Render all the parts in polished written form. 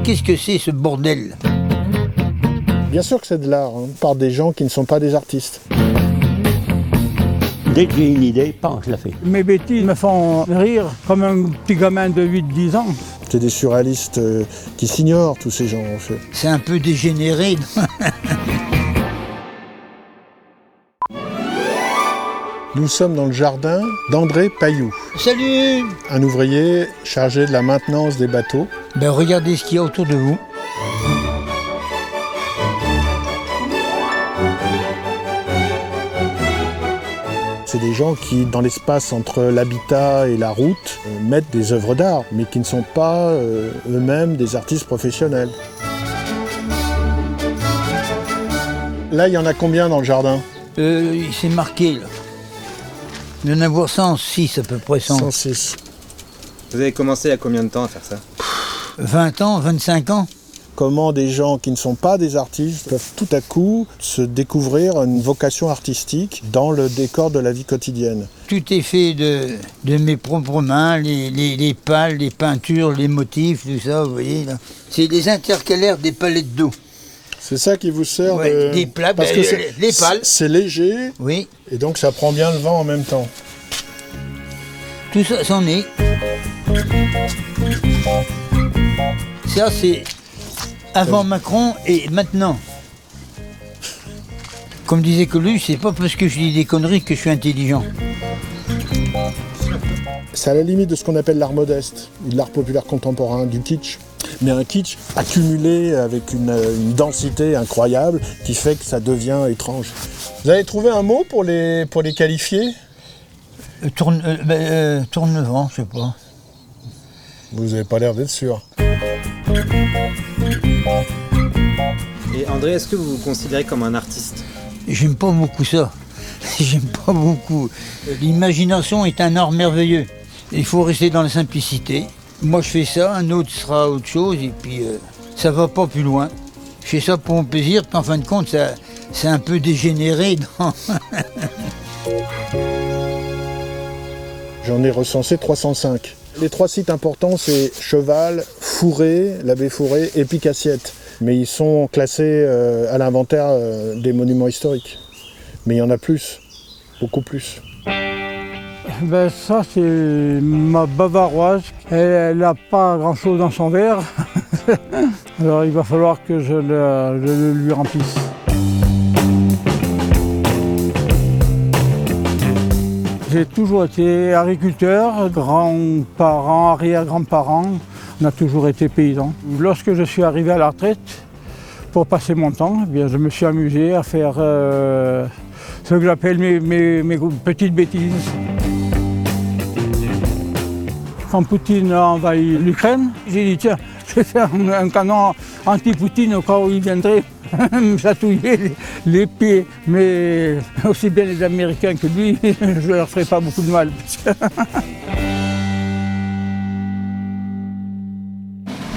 Qu'est-ce que c'est ce bordel? Bien sûr que c'est de l'art, par des gens qui ne sont pas des artistes. Dès que j'ai une idée, je la fais. Mes bêtises me font rire comme un petit gamin de 8-10 ans. C'est des surréalistes qui s'ignorent, tous ces gens, en fait. C'est un peu dégénéré. Nous sommes dans le jardin d'André Pailloux, Salut! un ouvrier chargé de la maintenance des bateaux. Ben regardez ce qu'il y a autour de vous. C'est des gens qui, dans l'espace entre l'habitat et la route, mettent des œuvres d'art, mais qui ne sont pas eux-mêmes des artistes professionnels. Là, il y en a combien dans le jardin? C'est marqué là. Il y en a avoir 106 à peu près. 106. Vous avez commencé il y a combien de temps à faire ça? 20 ans, 25 ans. Comment des gens qui ne sont pas des artistes peuvent tout à coup se découvrir une vocation artistique dans le décor de la vie quotidienne. Tout est fait de mes propres mains, les pales, les peintures, les motifs, tout ça, vous voyez là. C'est des intercalaires des palettes d'eau. C'est ça qui vous sert Ouais, des plats, parce que les pales. C'est léger, Oui, et donc ça prend bien le vent en même temps. tout ça, c'en est. Ça, c'est avant Macron et maintenant. Comme disait Coluche, c'est pas parce que je dis des conneries que je suis intelligent. C'est à la limite de ce qu'on appelle l'art modeste, l'art populaire contemporain, du kitsch. Mais un kitsch accumulé avec une densité incroyable qui fait que ça devient étrange. Vous avez trouvé un mot pour les qualifier? Tournevent, je sais pas. Vous n'avez pas l'air d'être sûr. Et André, est-ce que vous vous considérez comme un artiste? J'aime pas beaucoup ça. J'aime pas beaucoup. L'imagination est un art merveilleux. Il faut rester dans la simplicité. Moi je fais ça, un autre sera autre chose et puis ça va pas plus loin. Je fais ça pour mon plaisir, puis en fin de compte c'est un peu dégénéré dans... J'en ai recensé 305. Les 3 sites importants, c'est Cheval, Fourré, l'abbé Fourré et Pic-Assiette. Mais ils sont classés à l'inventaire des monuments historiques. Mais il y en a plus, beaucoup plus. Ben ça c'est ma bavaroise. Elle n'a pas grand chose dans son verre. Alors il va falloir que je le lui remplisse. J'ai toujours été agriculteur, grands-parents, arrière-grands-parents. On a toujours été paysans. Lorsque je suis arrivé à la retraite, pour passer mon temps, eh bien, je me suis amusé à faire ce que j'appelle mes petites bêtises. Quand Poutine a envahi l'Ukraine, j'ai dit tiens, je vais faire un canon anti-Poutine au cas où il viendrait me chatouiller les pieds. Mais aussi bien les Américains que lui, je ne leur ferai pas beaucoup de mal.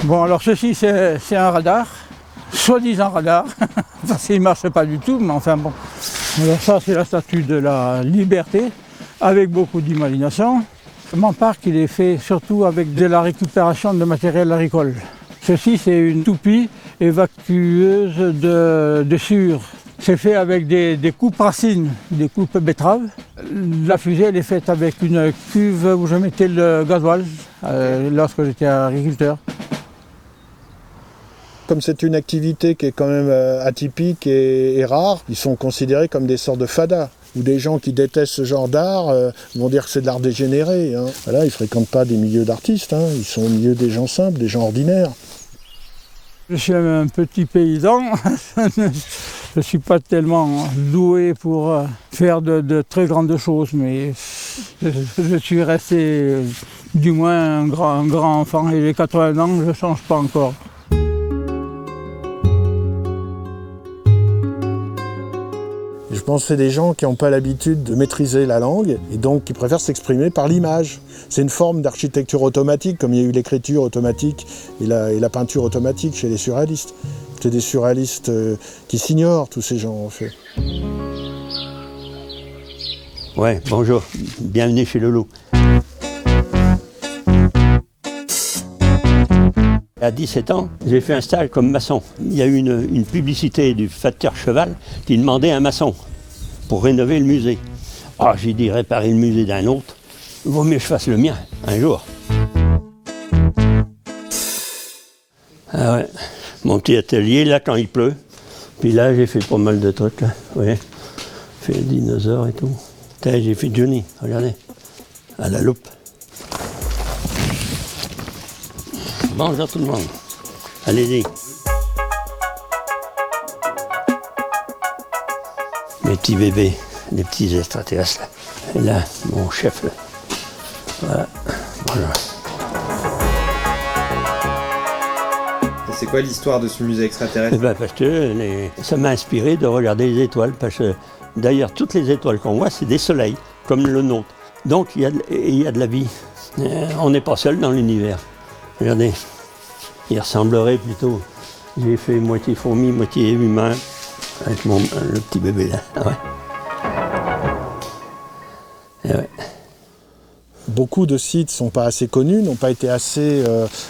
Bon, alors ceci, c'est un radar, soi-disant radar. Enfin, il ne marche pas du tout, mais enfin bon. Alors ça, c'est la statue de la liberté, avec beaucoup d'imagination. Mon parc, il est fait surtout avec de la récupération de matériel agricole. Ceci, c'est une toupie évacueuse de sueur. C'est fait avec des coupes racines, des coupes betteraves. La fusée, elle est faite avec une cuve où je mettais le gasoil lorsque j'étais agriculteur. Comme c'est une activité qui est quand même atypique et rare, ils sont considérés comme des sortes de fadas. Ou des gens qui détestent ce genre d'art vont dire que c'est de l'art dégénéré. Voilà, ils ne fréquentent pas des milieux d'artistes, ils sont au milieu des gens simples, des gens ordinaires. Je suis un petit paysan, je ne suis pas tellement doué pour faire de très grandes choses, mais je suis resté du moins un grand enfant et les 80 ans, je ne change pas encore. Je pense que c'est des gens qui n'ont pas l'habitude de maîtriser la langue et donc qui préfèrent s'exprimer par l'image. C'est une forme d'architecture automatique, comme il y a eu l'écriture automatique et la peinture automatique chez les surréalistes. C'est des surréalistes qui s'ignorent, tous ces gens, en fait. Ouais, bonjour, bienvenue chez Loulou. À 17 ans, j'ai fait un stage comme maçon. Il y a eu une publicité du facteur Cheval qui demandait un maçon pour rénover le musée. Ah, j'ai dit réparer le musée d'un autre, il vaut mieux que je fasse le mien un jour. Ah ouais, mon petit atelier là quand il pleut. Puis là j'ai fait pas mal de trucs là, vous voyez. J'ai fait des dinosaures et tout. Putain, j'ai fait Johnny, regardez, à la loupe. Bonjour tout le monde. Allez-y. Mes petits bébés, les petits extraterrestres là. Et là, mon chef là. Voilà. Voilà. C'est quoi l'histoire de ce musée extraterrestre? Parce que ça m'a inspiré de regarder les étoiles. Parce que d'ailleurs, toutes les étoiles qu'on voit, c'est des soleils, comme le nôtre. Donc il y a de la vie. On n'est pas seul dans l'univers. Regardez, il ressemblerait plutôt. J'ai fait moitié fourmi, moitié humain, avec le petit bébé là. Ah ouais. Ah ouais. Beaucoup de sites ne sont pas assez connus, n'ont pas été assez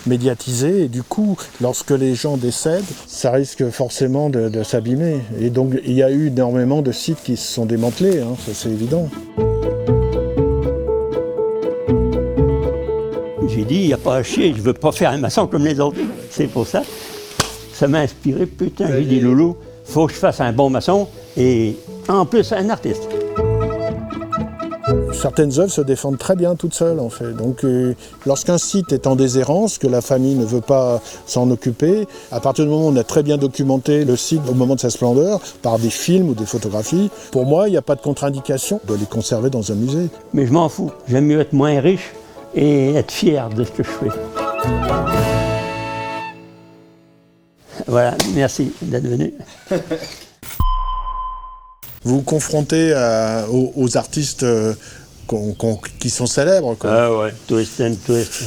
médiatisés, et du coup, lorsque les gens décèdent, ça risque forcément de s'abîmer. Et donc, il y a eu énormément de sites qui se sont démantelés, hein, ça c'est évident. J'ai dit, il n'y a pas à chier, je ne veux pas faire un maçon comme les autres. C'est pour ça. Ça m'a inspiré, putain, j'ai dit, Loulou, il faut que je fasse un bon maçon, et en plus un artiste. Certaines œuvres se défendent très bien toutes seules en fait. Donc lorsqu'un site est en déshérence, que la famille ne veut pas s'en occuper, à partir du moment où on a très bien documenté le site au moment de sa splendeur, par des films ou des photographies, pour moi il n'y a pas de contre-indication de les conserver dans un musée. Mais je m'en fous, j'aime mieux être moins riche et être fier de ce que je fais. Voilà, merci d'être venu. Vous vous confrontez aux artistes qui sont célèbres, quoi. Ah ouais, twist and twist.